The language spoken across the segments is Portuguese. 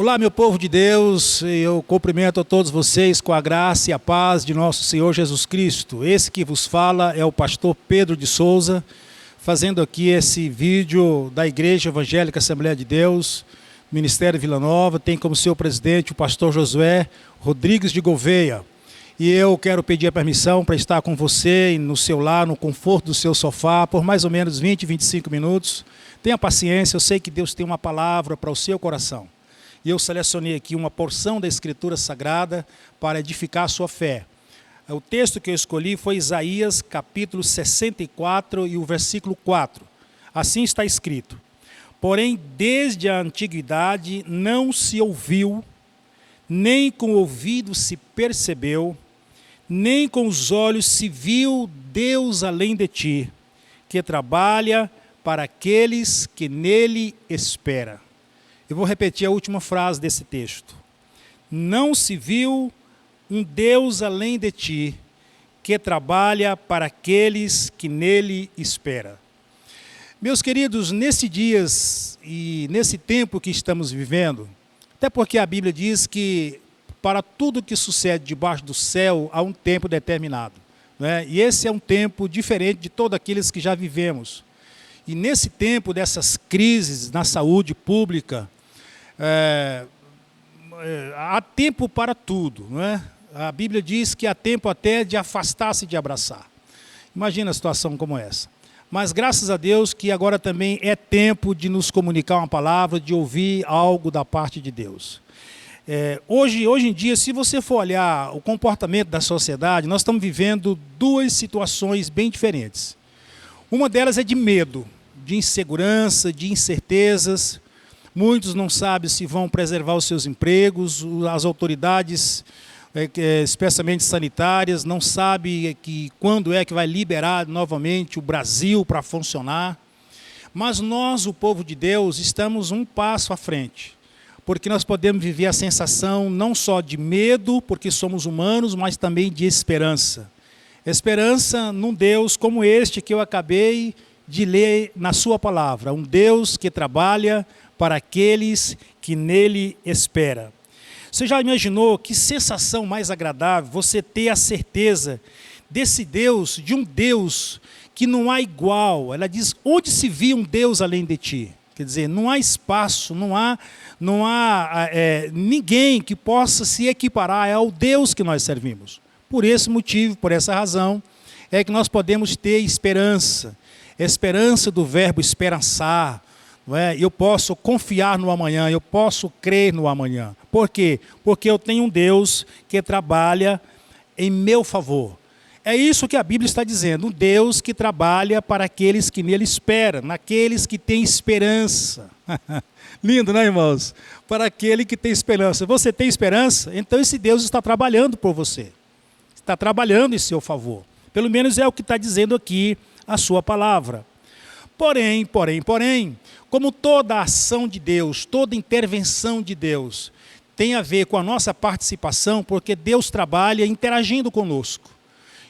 Olá, meu povo de Deus, eu cumprimento a todos vocês com a graça e a paz de nosso Senhor Jesus Cristo. Esse que vos fala é o pastor Pedro de Souza, fazendo aqui esse vídeo da Igreja Evangélica Assembleia de Deus, Ministério Vila Nova, tem como seu presidente o pastor Josué Rodrigues de Gouveia. E eu quero pedir a permissão para estar com você no seu lar, no conforto do seu sofá, por mais ou menos 20, 25 minutos. Tenha paciência, eu sei que Deus tem uma palavra para o seu coração. E eu selecionei aqui uma porção da Escritura Sagrada para edificar a sua fé. O texto que eu escolhi foi Isaías, capítulo 64 e o versículo 4. Assim está escrito: porém, desde a antiguidade não se ouviu, nem com o ouvido se percebeu, nem com os olhos se viu Deus além de ti, que trabalha para aqueles que nele esperam. Eu vou repetir a última frase desse texto. Não se viu um Deus além de ti, que trabalha para aqueles que nele esperam. Meus queridos, nesses dias e nesse tempo que estamos vivendo, até porque a Bíblia diz que para tudo que sucede debaixo do céu há um tempo determinado, né? E esse é um tempo diferente de todos aqueles que já vivemos. E nesse tempo dessas crises na saúde pública, há tempo para tudo, não é? A Bíblia diz que há tempo até de afastar-se e de abraçar. Imagina a situação como essa. Mas graças a Deus que agora também é tempo de nos comunicar uma palavra, de ouvir algo da parte de Deus. Hoje em dia, se você for olhar o comportamento da sociedade, nós estamos vivendo duas situações bem diferentes. Uma delas é de medo, de insegurança, de incertezas. Muitos não sabem se vão preservar os seus empregos, as autoridades, especialmente sanitárias, não sabem quando é que vai liberar novamente o Brasil para funcionar. Mas nós, o povo de Deus, estamos um passo à frente, porque nós podemos viver a sensação não só de medo, porque somos humanos, mas também de esperança. Esperança num Deus como este que eu acabei de ler na sua palavra, um Deus que trabalha para aqueles que nele esperam. Você já imaginou que sensação mais agradável você ter a certeza desse Deus, de um Deus que não há igual? Ela diz, onde se viu um Deus além de ti? Quer dizer, não há espaço, não há ninguém que possa se equiparar ao Deus que nós servimos. Por esse motivo, por essa razão, é que nós podemos ter esperança. Esperança do verbo esperançar. Não é? Eu posso confiar no amanhã, eu posso crer no amanhã. Por quê? Porque eu tenho um Deus que trabalha em meu favor. É isso que a Bíblia está dizendo, um Deus que trabalha para aqueles que nele esperam, naqueles que têm esperança. Lindo, né, irmãos? Para aquele que tem esperança. Você tem esperança? Então esse Deus está trabalhando por você. Está trabalhando em seu favor. Pelo menos é o que está dizendo aqui a sua palavra. Porém, como toda ação de Deus, toda intervenção de Deus tem a ver com a nossa participação, porque Deus trabalha interagindo conosco.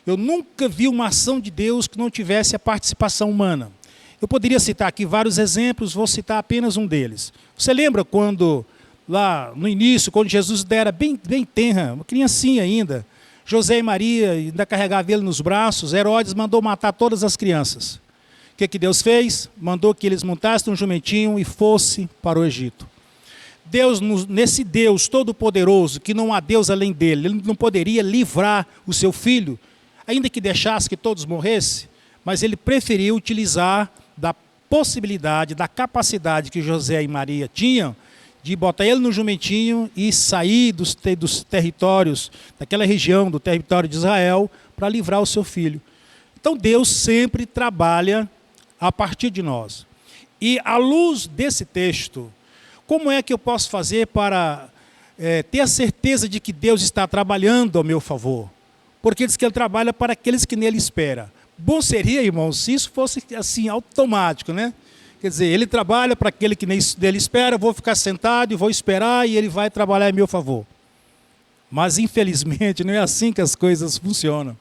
Eu nunca vi uma ação de Deus que não tivesse a participação humana. Eu poderia citar aqui vários exemplos, vou citar apenas um deles. Você lembra quando, lá no início, quando Jesus era bem tenra, uma criancinha ainda, José e Maria ainda carregavam ele nos braços, Herodes mandou matar todas as crianças. O que Deus fez? Mandou que eles montassem um jumentinho e fossem para o Egito. Deus, nesse Deus todo-poderoso, que não há Deus além dele, ele não poderia livrar o seu filho, ainda que deixasse que todos morressem, mas ele preferiu utilizar da possibilidade, da capacidade que José e Maria tinham, de botar ele no jumentinho e sair dos territórios, daquela região, do território de Israel, para livrar o seu filho. Então Deus sempre trabalha a partir de nós. E à luz desse texto, como é que eu posso fazer para ter a certeza de que Deus está trabalhando ao meu favor? Porque diz que Ele trabalha para aqueles que nele esperam. Bom seria, irmãos, se isso fosse assim, automático, né? Quer dizer, Ele trabalha para aquele que nele espera, eu vou ficar sentado e vou esperar e Ele vai trabalhar em meu favor. Mas, infelizmente, não é assim que as coisas funcionam.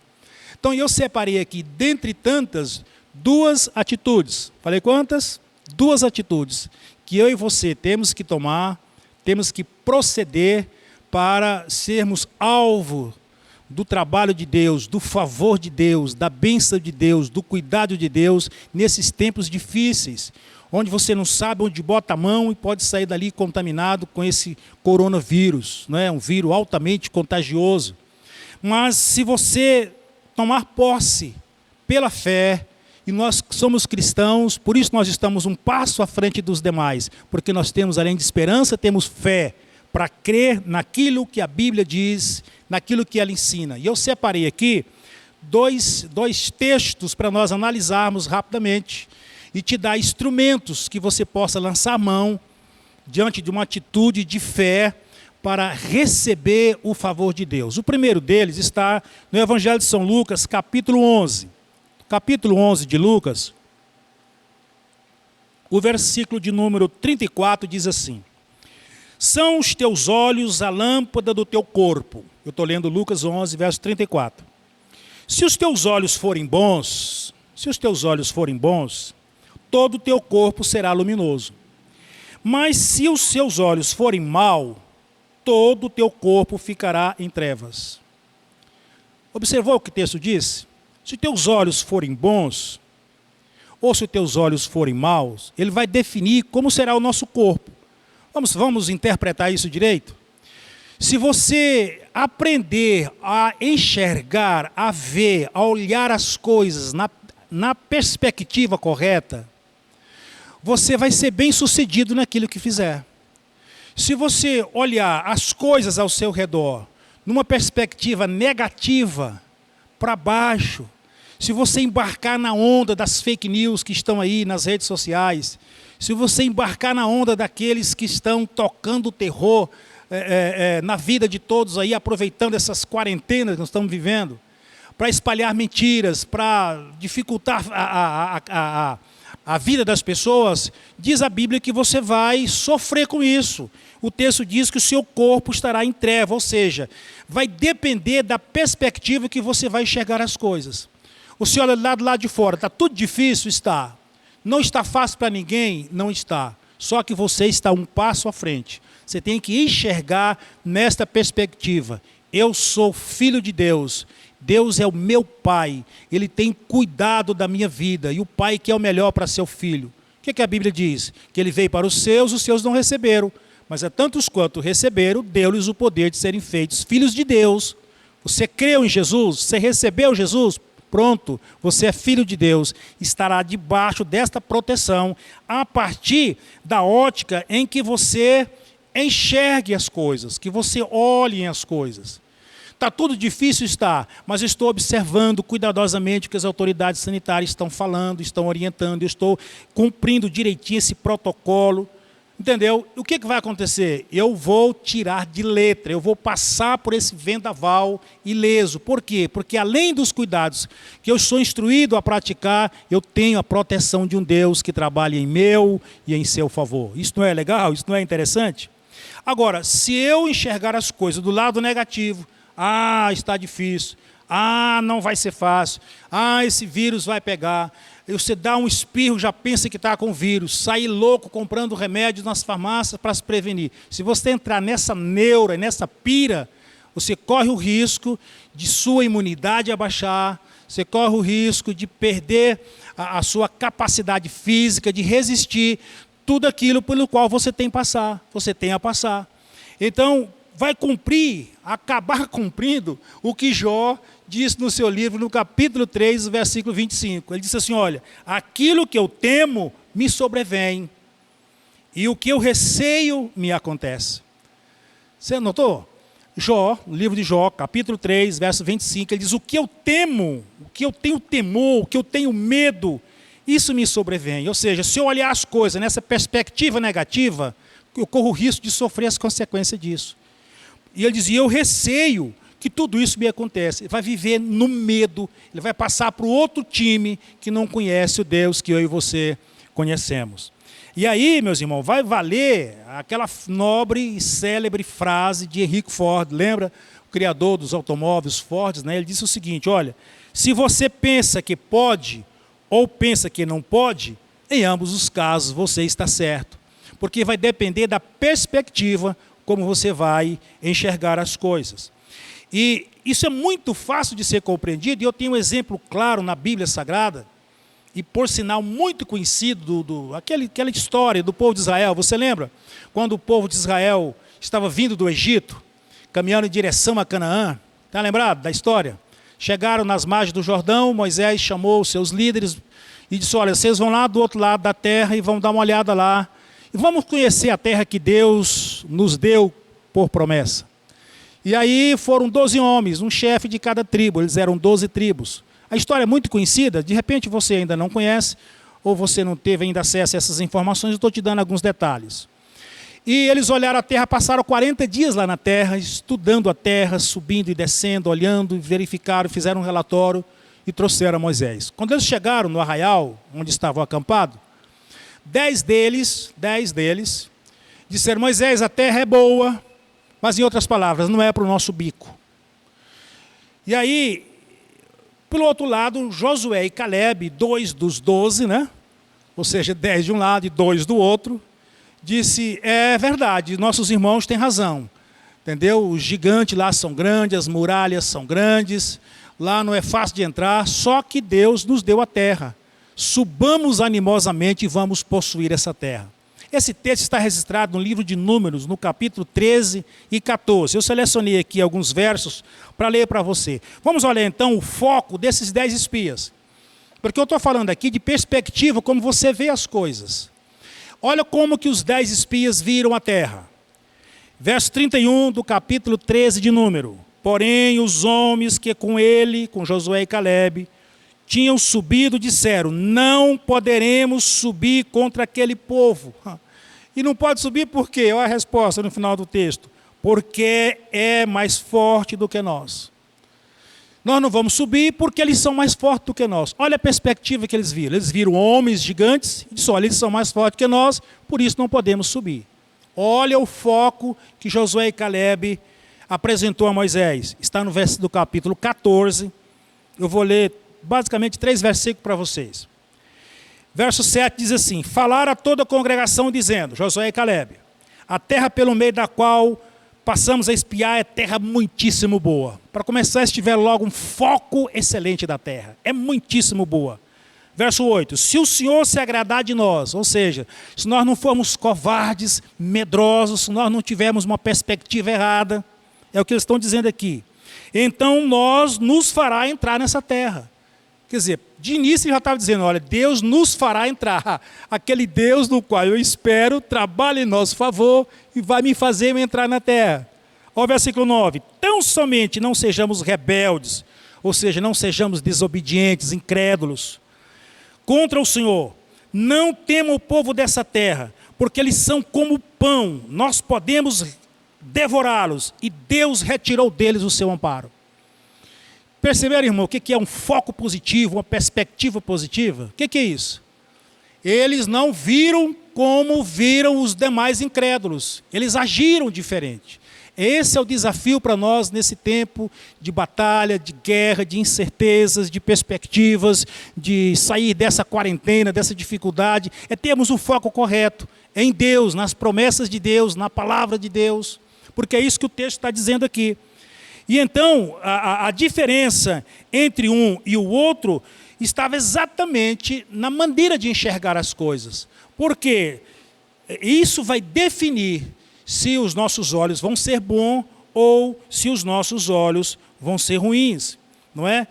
Então, eu separei aqui, dentre tantas, duas atitudes. Falei quantas? Duas atitudes que eu e você temos que tomar, temos que proceder para sermos alvo do trabalho de Deus, do favor de Deus, da bênção de Deus, do cuidado de Deus, nesses tempos difíceis, onde você não sabe onde bota a mão e pode sair dali contaminado com esse coronavírus, não é? Um vírus altamente contagioso. Mas se você tomar posse pela fé, e nós somos cristãos, por isso nós estamos um passo à frente dos demais, porque nós temos, além de esperança, temos fé para crer naquilo que a Bíblia diz, naquilo que ela ensina. E eu separei aqui dois textos para nós analisarmos rapidamente e te dar instrumentos que você possa lançar a mão diante de uma atitude de fé para receber o favor de Deus. O primeiro deles está no Evangelho de São Lucas, capítulo 11. Capítulo 11 de Lucas, o versículo de número 34 diz assim: são os teus olhos a lâmpada do teu corpo. Eu estou lendo Lucas 11, verso 34. Se os teus olhos forem bons, todo o teu corpo será luminoso. Mas se os seus olhos forem mau, todo o teu corpo ficará em trevas. Observou o que o texto diz? Se teus olhos forem bons, ou se teus olhos forem maus, ele vai definir como será o nosso corpo. Vamos interpretar isso direito? Se você aprender a enxergar, a ver, a olhar as coisas na perspectiva correta, você vai ser bem-sucedido naquilo que fizer. Se você olhar as coisas ao seu redor numa perspectiva negativa, para baixo, se você embarcar na onda das fake news que estão aí nas redes sociais, se você embarcar na onda daqueles que estão tocando terror na vida de todos aí, aproveitando essas quarentenas que nós estamos vivendo, para espalhar mentiras, para dificultar a vida das pessoas, diz a Bíblia que você vai sofrer com isso. O texto diz que o seu corpo estará em treva, ou seja, vai depender da perspectiva que você vai enxergar as coisas. O senhor olha do lado de fora, está tudo difícil? Está. Não está fácil para ninguém? Não está. Só que você está um passo à frente. Você tem que enxergar nesta perspectiva. Eu sou filho de Deus. Deus é o meu pai. Ele tem cuidado da minha vida. E o pai quer o melhor para seu filho. O que a Bíblia diz? Que ele veio para os seus não receberam. Mas a tantos quanto receberam, deu-lhes o poder de serem feitos filhos de Deus. Você creu em Jesus? Você recebeu Jesus? Pronto, você é filho de Deus. Estará debaixo desta proteção a partir da ótica em que você enxergue as coisas, que você olhe as coisas. Está tudo difícil? Está, mas eu estou observando cuidadosamente o que as autoridades sanitárias estão falando, estão orientando, eu estou cumprindo direitinho esse protocolo. Entendeu? O que vai acontecer? Eu vou tirar de letra, eu vou passar por esse vendaval ileso. Por quê? Porque além dos cuidados que eu sou instruído a praticar, eu tenho a proteção de um Deus que trabalha em meu e em seu favor. Isso não é legal? Isso não é interessante? Agora, se eu enxergar as coisas do lado negativo, está difícil, não vai ser fácil, esse vírus vai pegar. Você dá um espirro, já pensa que está com vírus, sai louco comprando remédios nas farmácias para se prevenir. Se você entrar nessa neura, nessa pira, você corre o risco de sua imunidade abaixar, você corre o risco de perder a sua capacidade física de resistir tudo aquilo pelo qual você tem a passar. Então, vai acabar cumprindo o que Jó disse no seu livro, no capítulo 3, versículo 25. Ele disse assim, olha, aquilo que eu temo me sobrevém, e o que eu receio me acontece. Você notou? Jó, no livro de Jó, capítulo 3, verso 25, ele diz, o que eu temo, o que eu tenho temor, o que eu tenho medo, isso me sobrevém. Ou seja, se eu olhar as coisas nessa perspectiva negativa, eu corro o risco de sofrer as consequências disso. E ele dizia, eu receio que tudo isso me acontece. Ele vai viver no medo, ele vai passar para o outro time que não conhece o Deus que eu e você conhecemos. E aí, meus irmãos, vai valer aquela nobre e célebre frase de Henry Ford, lembra? O criador dos automóveis Ford, né? Ele disse o seguinte, olha, se você pensa que pode ou pensa que não pode, em ambos os casos você está certo. porque vai depender da perspectiva como você vai enxergar as coisas. E isso é muito fácil de ser compreendido, e eu tenho um exemplo claro na Bíblia Sagrada, e por sinal muito conhecido, aquela história do povo de Israel. Você lembra? Quando o povo de Israel estava vindo do Egito, caminhando em direção a Canaã, está lembrado da história? Chegaram nas margens do Jordão, Moisés chamou os seus líderes e disse: olha, vocês vão lá do outro lado da terra e vão dar uma olhada lá, e vamos conhecer a terra que Deus nos deu por promessa. E aí foram 12 homens, um chefe de cada tribo, eles eram 12 tribos. A história é muito conhecida, de repente você ainda não conhece, ou você não teve ainda acesso a essas informações, eu estou te dando alguns detalhes. E eles olharam a terra, passaram 40 dias lá na terra, estudando a terra, subindo e descendo, olhando, verificaram, fizeram um relatório e trouxeram a Moisés. Quando eles chegaram no arraial, onde estavam acampados, 10 deles disseram: Moisés, a terra é boa, mas em outras palavras, não é para o nosso bico. E aí, pelo outro lado, Josué e Caleb, 2 dos 12, né? Ou seja, 10 de um lado e 2 do outro, disse: é verdade, nossos irmãos têm razão. Entendeu? Os gigantes lá são grandes, as muralhas são grandes, lá não é fácil de entrar, só que Deus nos deu a terra. Subamos animosamente e vamos possuir essa terra. Esse texto está registrado no livro de Números, no capítulo 13 e 14. Eu selecionei aqui alguns versos para ler para você. Vamos olhar então o foco desses 10 espias. Porque eu estou falando aqui de perspectiva, como você vê as coisas. Olha como que os 10 espias viram a terra. Verso 31 do capítulo 13 de Número. Porém, os homens que com ele, com Josué e Caleb, tinham subido, disseram: não poderemos subir contra aquele povo. E não pode subir por quê? Olha a resposta no final do texto: porque é mais forte do que nós. Nós não vamos subir porque eles são mais fortes do que nós. Olha a perspectiva que eles viram. Eles viram homens gigantes e disseram: olha, eles são mais fortes que nós, por isso não podemos subir. Olha o foco que Josué e Caleb apresentou a Moisés. Está no verso do capítulo 14. Eu vou ler basicamente 3 versículos para vocês. Verso 7 diz assim: falaram a toda a congregação dizendo, Josué e Caleb: a terra pelo meio da qual passamos a espiar é terra muitíssimo boa. Para começar, eles tiveram logo um foco excelente da terra. É muitíssimo boa. Verso 8: se o Senhor se agradar de nós, ou seja, se nós não formos covardes, medrosos, se nós não tivermos uma perspectiva errada, é o que eles estão dizendo aqui, então nós nos fará entrar nessa terra. Quer dizer, de início ele já estava dizendo: olha, Deus nos fará entrar. Aquele Deus no qual eu espero trabalha em nosso favor e vai me fazer entrar na terra. Olha o versículo 9: tão somente não sejamos rebeldes, ou seja, não sejamos desobedientes, incrédulos, contra o Senhor. Não tema o povo dessa terra, porque eles são como pão, nós podemos devorá-los, e Deus retirou deles o seu amparo. Perceberam, irmão, o que é um foco positivo, uma perspectiva positiva? O que é isso? Eles não viram como viram os demais incrédulos. Eles agiram diferente. Esse é o desafio para nós nesse tempo de batalha, de guerra, de incertezas, de perspectivas, de sair dessa quarentena, dessa dificuldade. É termos o foco correto em Deus, nas promessas de Deus, na palavra de Deus. Porque é isso que o texto está dizendo aqui. E então, a diferença entre um e o outro estava exatamente na maneira de enxergar as coisas. Porque isso vai definir se os nossos olhos vão ser bons ou se os nossos olhos vão ser ruins. Não é?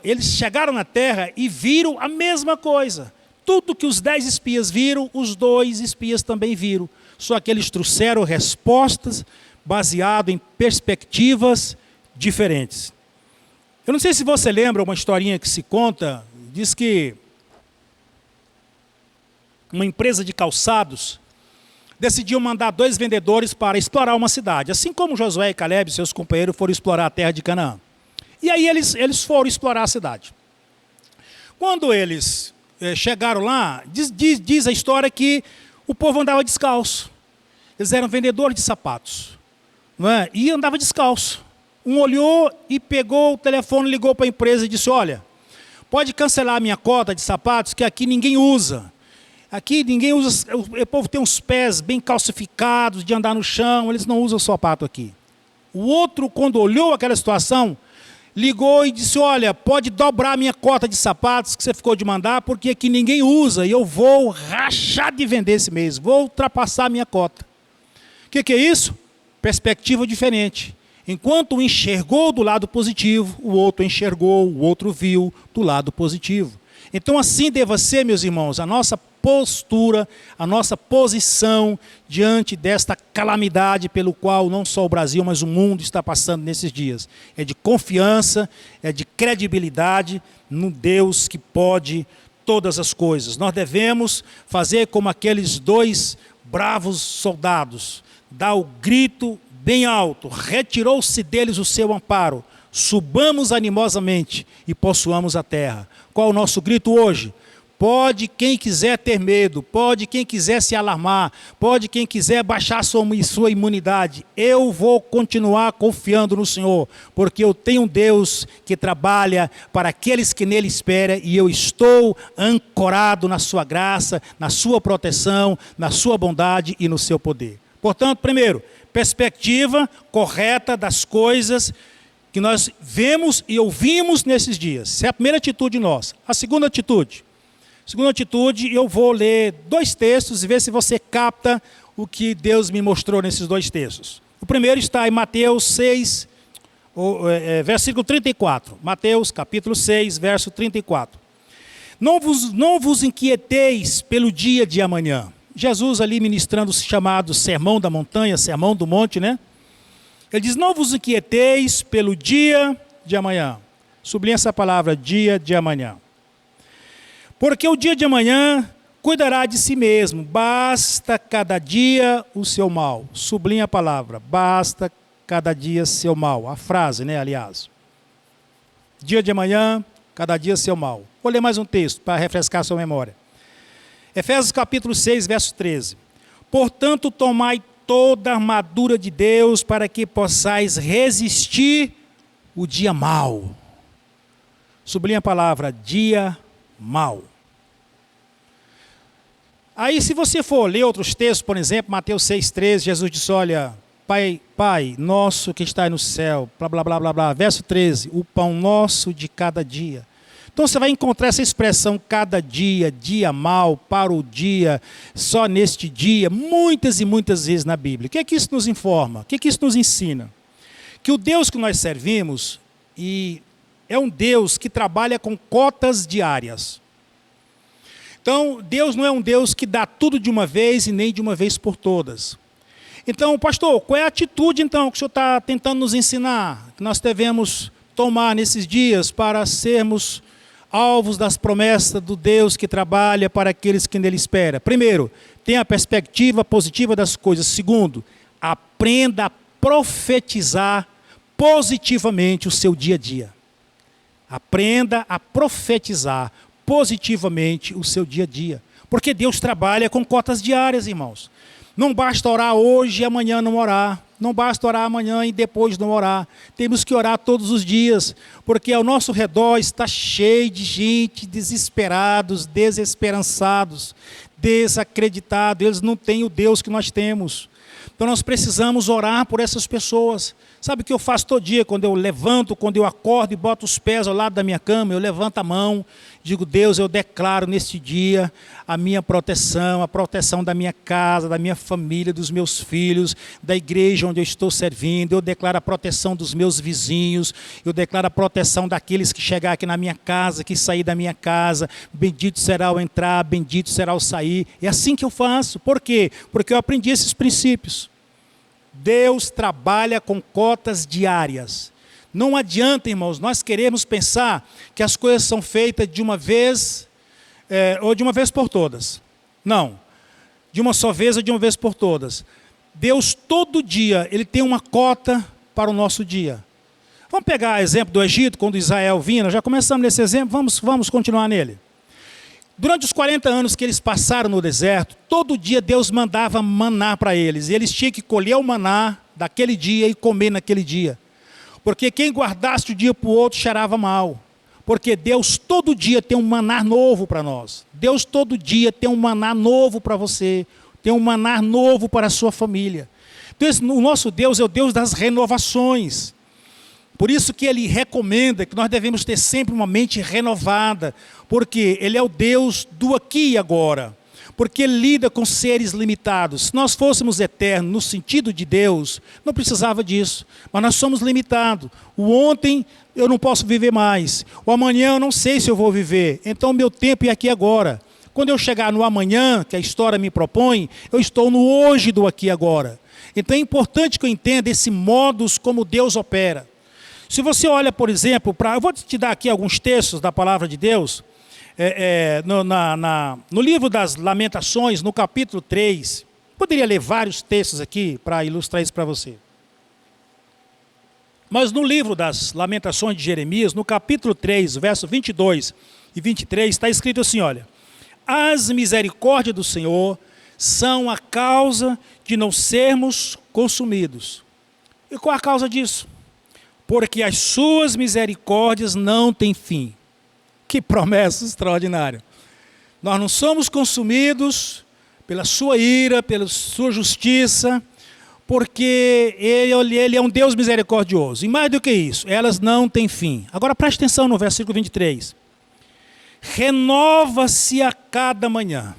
Eles chegaram na terra e viram a mesma coisa. Tudo que os 10 espias viram, os 2 espias também viram. Só que eles trouxeram respostas baseado em perspectivas diferentes. Eu não sei se você lembra uma historinha que se conta, diz que uma empresa de calçados decidiu mandar 2 vendedores para explorar uma cidade, assim como Josué e Caleb e seus companheiros foram explorar a terra de Canaã. E aí eles foram explorar a cidade. Quando eles chegaram lá, diz a história que o povo andava descalço. Eles eram vendedores de sapatos. Não é? E andava descalço. Um olhou e pegou o telefone, ligou para a empresa e disse: olha, pode cancelar a minha cota de sapatos, que aqui ninguém usa. Aqui ninguém usa, o povo tem uns pés bem calcificados de andar no chão, eles não usam sapato aqui. O outro, quando olhou aquela situação, ligou e disse, olha, pode dobrar a minha cota de sapatos que você ficou de mandar, porque aqui ninguém usa e eu vou rachar de vender esse mês, vou ultrapassar a minha cota. O que é isso? Perspectiva diferente. Enquanto um enxergou do lado positivo, o outro enxergou, o outro viu do lado positivo. Então assim deva ser, meus irmãos, a nossa postura, a nossa posição diante desta calamidade pelo qual não só o Brasil, mas o mundo está passando nesses dias. É de confiança, é de credibilidade no Deus que pode todas as coisas. Nós devemos fazer como aqueles 2 bravos soldados, dar o grito bem alto, retirou-se deles o seu amparo, subamos animosamente e possuamos a terra. Qual o nosso grito hoje? Pode quem quiser ter medo, pode quem quiser se alarmar, pode quem quiser baixar sua imunidade. Eu vou continuar confiando no Senhor, porque eu tenho um Deus que trabalha para aqueles que nele esperam e eu estou ancorado na sua graça, na sua proteção, na sua bondade e no seu poder. Portanto, primeiro, perspectiva correta das coisas que nós vemos e ouvimos nesses dias. Essa é a primeira atitude nossa. A segunda atitude, eu vou ler 2 textos e ver se você capta o que Deus me mostrou nesses 2 textos. O primeiro está em Mateus 6, versículo 34. Mateus, capítulo 6, verso 34. Não vos inquieteis pelo dia de amanhã. Jesus ali ministrando o chamado Sermão da Montanha, Sermão do Monte, né? Ele diz, não vos inquieteis pelo dia de amanhã. Sublinha essa palavra, dia de amanhã. Porque o dia de amanhã cuidará de si mesmo, basta cada dia o seu mal. Sublinha a palavra, basta cada dia seu mal. A frase, né, aliás. Dia de amanhã, cada dia seu mal. Vou ler mais um texto para refrescar a sua memória. Efésios capítulo 6, verso 13. Portanto, tomai toda a armadura de Deus para que possais resistir o dia mau. Sublinha a palavra, dia mau. Aí, se você for ler outros textos, por exemplo, Mateus 6,13, Jesus disse, olha, Pai nosso que está no céu, blá, blá, blá, blá, blá. Verso 13, o pão nosso de cada dia. Então você vai encontrar essa expressão cada dia, dia mau, para o dia, só neste dia, muitas e muitas vezes na Bíblia. O que é que isso nos informa? O que é que isso nos ensina? Que o Deus que nós servimos é um Deus que trabalha com cotas diárias. Então, Deus não é um Deus que dá tudo de uma vez e nem de uma vez por todas. Então, pastor, qual é a atitude então que o senhor está tentando nos ensinar, que nós devemos tomar nesses dias para sermos alvos das promessas do Deus que trabalha para aqueles que nele esperam? Primeiro, tenha a perspectiva positiva das coisas. Segundo, aprenda a profetizar positivamente o seu dia a dia. Aprenda a profetizar positivamente o seu dia a dia. Porque Deus trabalha com cotas diárias, irmãos. Não basta orar hoje e amanhã não orar. Não basta orar amanhã e depois não orar. Temos que orar todos os dias, porque ao nosso redor está cheio de gente desesperados, desesperançados, desacreditados. Eles não têm o Deus que nós temos. Então nós precisamos orar por essas pessoas. Sabe o que eu faço todo dia? Quando eu levanto, quando eu acordo e boto os pés ao lado da minha cama, eu levanto a mão, digo, Deus, eu declaro neste dia a minha proteção, a proteção da minha casa, da minha família, dos meus filhos, da igreja onde eu estou servindo. Eu declaro a proteção dos meus vizinhos, eu declaro a proteção daqueles que chegar aqui na minha casa, que sair da minha casa. Bendito será o entrar, bendito será o sair. É assim que eu faço. Por quê? Porque eu aprendi esses princípios. Deus trabalha com cotas diárias. Não adianta, irmãos, nós queremos pensar que as coisas são feitas de uma vez ou de uma vez por todas. Não, de uma só vez ou de uma vez por todas. Deus todo dia, Ele tem uma cota para o nosso dia. Vamos pegar o exemplo do Egito, quando Israel vinha, nós já começamos nesse exemplo, vamos continuar nele. Durante os 40 anos que eles passaram no deserto, todo dia Deus mandava maná para eles. E eles tinham que colher o maná daquele dia e comer naquele dia. Porque quem guardasse de um dia para o outro cheirava mal. Porque Deus todo dia tem um maná novo para nós. Deus todo dia tem um maná novo para você, tem um maná novo para a sua família. Então, o nosso Deus é o Deus das renovações. Por isso que Ele recomenda que nós devemos ter sempre uma mente renovada, porque Ele é o Deus do aqui e agora. Porque Ele lida com seres limitados. Se nós fôssemos eternos no sentido de Deus, não precisava disso. Mas nós somos limitados. O ontem eu não posso viver mais. O amanhã eu não sei se eu vou viver. Então meu tempo é aqui e agora. Quando eu chegar no amanhã, que a história me propõe, eu estou no hoje do aqui e agora. Então é importante que eu entenda esse modus como Deus opera. Se você olha, por exemplo, eu vou te dar aqui alguns textos da palavra de Deus, no livro das Lamentações, no capítulo 3, poderia ler vários textos aqui para ilustrar isso para você. Mas no livro das Lamentações de Jeremias, no capítulo 3, verso 22 e 23, está escrito assim, olha: as misericórdias do Senhor são a causa de não sermos consumidos. E qual a causa disso? Porque as suas misericórdias não têm fim. Que promessa extraordinária. Nós não somos consumidos pela sua ira, pela sua justiça, porque Ele é um Deus misericordioso. E mais do que isso, elas não têm fim. Agora preste atenção no versículo 23. Renova-se a cada manhã.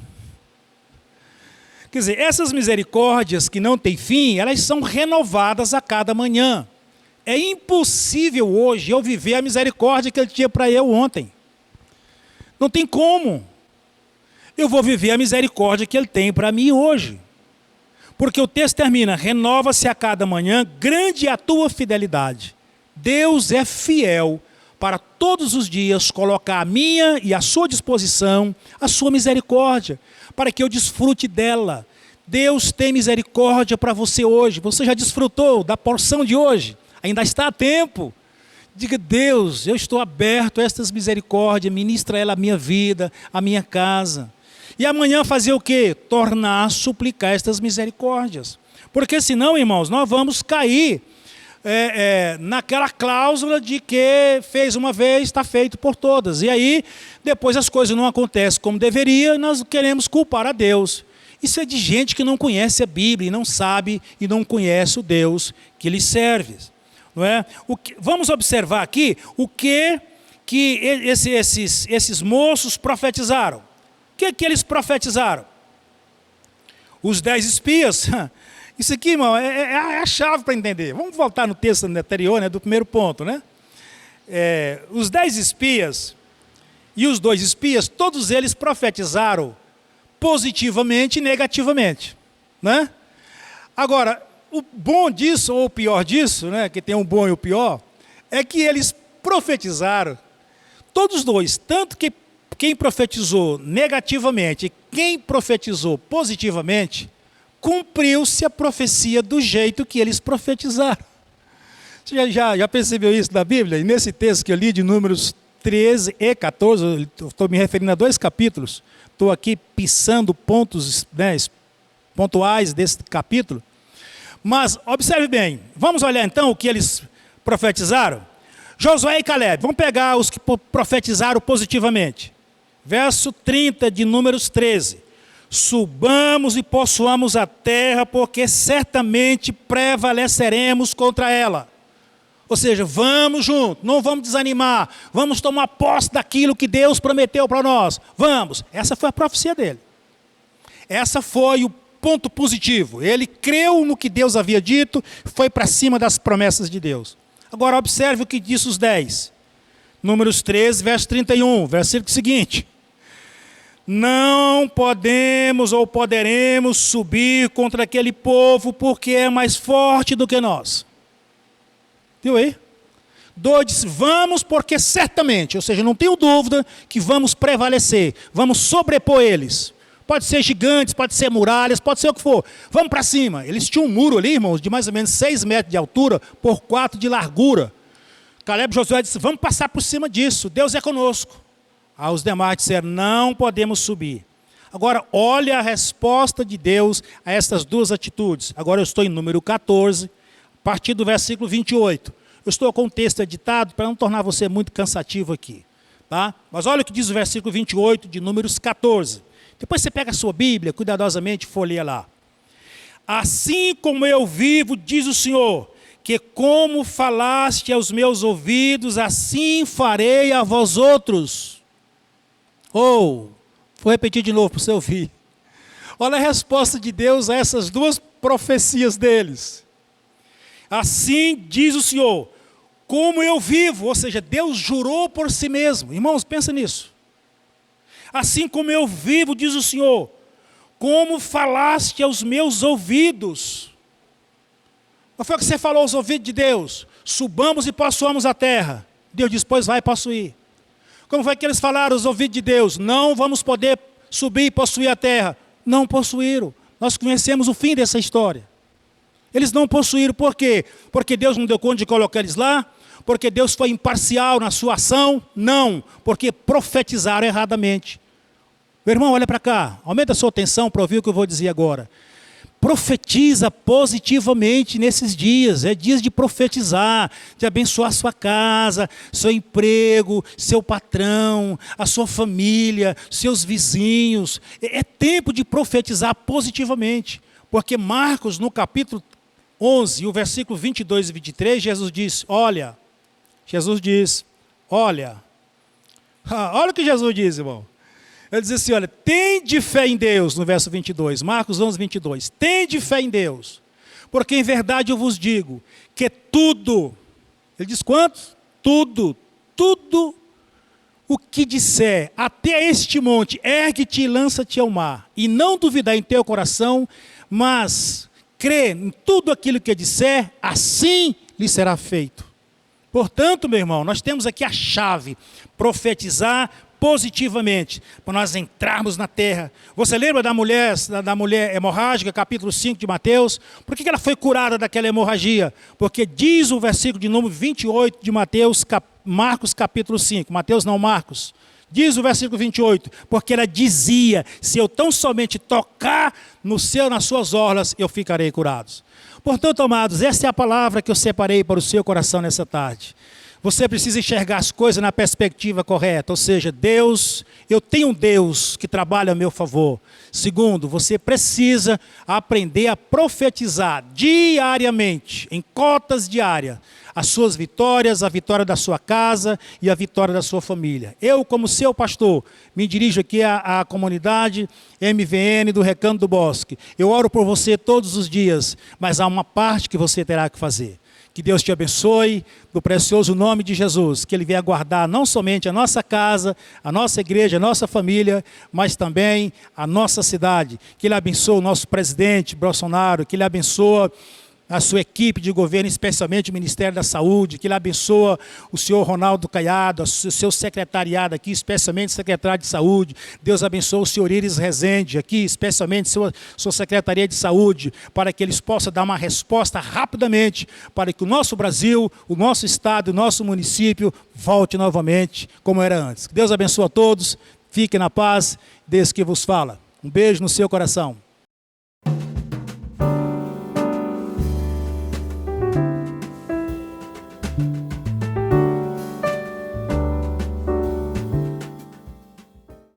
Quer dizer, essas misericórdias que não têm fim, elas são renovadas a cada manhã. É impossível hoje eu viver a misericórdia que Ele tinha para eu ontem. Não tem como. Eu vou viver a misericórdia que Ele tem para mim hoje. Porque o texto termina: renova-se a cada manhã, grande é a tua fidelidade. Deus é fiel para todos os dias colocar a minha e a sua disposição, a sua misericórdia, para que eu desfrute dela. Deus tem misericórdia para você hoje. Você já desfrutou da porção de hoje? Ainda está a tempo. Diga: Deus, eu estou aberto a estas misericórdias, ministra ela a minha vida, a minha casa. E amanhã fazer o quê? Tornar a suplicar estas misericórdias. Porque senão, irmãos, nós vamos cair naquela cláusula de que fez uma vez, está feito por todas. E aí, depois as coisas não acontecem como deveria, e nós queremos culpar a Deus. Isso é de gente que não conhece a Bíblia, e não sabe e não conhece o Deus que lhe serve. Não é? Vamos observar aqui o que esses moços profetizaram. O que eles profetizaram? Os 10 espias. Isso aqui, irmão, é a chave para entender. Vamos voltar no texto anterior, do primeiro ponto. Os 10 espias e os 2 espias, todos eles profetizaram positivamente e negativamente. Agora, o bom disso, ou o pior disso, que tem um bom e o pior, é que eles profetizaram, todos os dois, tanto que quem profetizou negativamente e quem profetizou positivamente, cumpriu-se a profecia do jeito que eles profetizaram. Você já percebeu isso na Bíblia? E nesse texto que eu li de Números 13 e 14, estou me referindo a 2 capítulos, estou aqui pisando pontos pontuais desse capítulo. Mas observe bem, vamos olhar então o que eles profetizaram? Josué e Caleb, vamos pegar os que profetizaram positivamente. Verso 30 de Números 13. Subamos e possuamos a terra, porque certamente prevaleceremos contra ela. Ou seja, vamos junto, não vamos desanimar, vamos tomar posse daquilo que Deus prometeu para nós. Vamos, essa foi a profecia dele. Essa foi o ponto positivo. Ele creu no que Deus havia dito, foi para cima das promessas de Deus. Agora observe o que disse os 10. Números 13, verso 31, versículo seguinte. Não podemos ou poderemos subir contra aquele povo, porque é mais forte do que nós. Viu aí? 2 disse, vamos porque certamente, ou seja, não tenho dúvida que vamos prevalecer, vamos sobrepor eles. Pode ser gigantes, pode ser muralhas, pode ser o que for. Vamos para cima. Eles tinham um muro ali, irmãos, de mais ou menos 6 metros de altura por 4 de largura. Caleb e Josué disse, vamos passar por cima disso, Deus é conosco. Aí os demais disseram, não podemos subir. Agora, olha a resposta de Deus a essas 2 atitudes. Agora eu estou em número 14, a partir do versículo 28. Eu estou com o texto editado para não tornar você muito cansativo aqui. Tá? Mas olha o que diz o versículo 28 de Números 14. Depois você pega a sua Bíblia, cuidadosamente folheia lá. Assim como eu vivo, diz o Senhor, que como falaste aos meus ouvidos, assim farei a vós outros. Vou repetir de novo para você ouvir. Olha a resposta de Deus a essas duas profecias deles. Assim diz o Senhor, como eu vivo, ou seja, Deus jurou por si mesmo. Irmãos, pensa nisso. Assim como eu vivo, diz o Senhor, como falaste aos meus ouvidos. Qual foi o que você falou aos ouvidos de Deus? Subamos e possuamos a terra. Deus diz, pois vai possuir. Como foi que eles falaram aos ouvidos de Deus? Não vamos poder subir e possuir a terra. Não possuíram. Nós conhecemos o fim dessa história. Eles não possuíram, por quê? Porque Deus não deu conta de colocar eles lá? Porque Deus foi imparcial na sua ação? Não, porque profetizaram erradamente. Meu irmão, olha para cá, aumenta a sua atenção para ouvir o que eu vou dizer agora. Profetiza positivamente nesses dias, é dias de profetizar, de abençoar sua casa, seu emprego, seu patrão, a sua família, seus vizinhos. É tempo de profetizar positivamente, porque Marcos, no capítulo 11, o versículo 22 e 23, Jesus diz, olha o que Jesus diz, irmão. Ele diz assim, olha, tende fé em Deus, no verso 22, Marcos 11, 22. Tende fé em Deus, porque em verdade eu vos digo, que tudo, ele diz quantos? Tudo o que disser, até este monte, ergue-te e lança-te ao mar, e não duvidar em teu coração, mas crê em tudo aquilo que disser, assim lhe será feito. Portanto, meu irmão, nós temos aqui a chave, profetizar positivamente, para nós entrarmos na terra. Você lembra da mulher hemorrágica, capítulo 5 de Mateus? Por que ela foi curada daquela hemorragia? Porque diz o versículo de número 28 de Mateus, Marcos capítulo 5, Mateus não, Marcos. Diz o versículo 28, porque ela dizia, se eu tão somente tocar nas suas orlas, eu ficarei curado. Portanto, amados, essa é a palavra que eu separei para o seu coração nessa tarde. Você precisa enxergar as coisas na perspectiva correta, ou seja, Deus, eu tenho um Deus que trabalha a meu favor. Segundo, você precisa aprender a profetizar diariamente, em cotas diárias, as suas vitórias, a vitória da sua casa e a vitória da sua família. Eu, como seu pastor, me dirijo aqui à comunidade MVN do Recanto do Bosque. Eu oro por você todos os dias, mas há uma parte que você terá que fazer. Que Deus te abençoe, no precioso nome de Jesus, que Ele venha guardar não somente a nossa casa, a nossa igreja, a nossa família, mas também a nossa cidade. Que Ele abençoe o nosso presidente Bolsonaro, que Ele abençoe a sua equipe de governo, especialmente o Ministério da Saúde, que Ele abençoa o senhor Ronaldo Caiado, o seu secretariado aqui, especialmente o secretário de Saúde. Deus abençoe o senhor Iris Rezende aqui, especialmente sua Secretaria de Saúde, para que eles possam dar uma resposta rapidamente, para que o nosso Brasil, o nosso estado, o nosso município volte novamente como era antes. Deus abençoe a todos, fiquem na paz, Deus que vos fala. Um beijo no seu coração.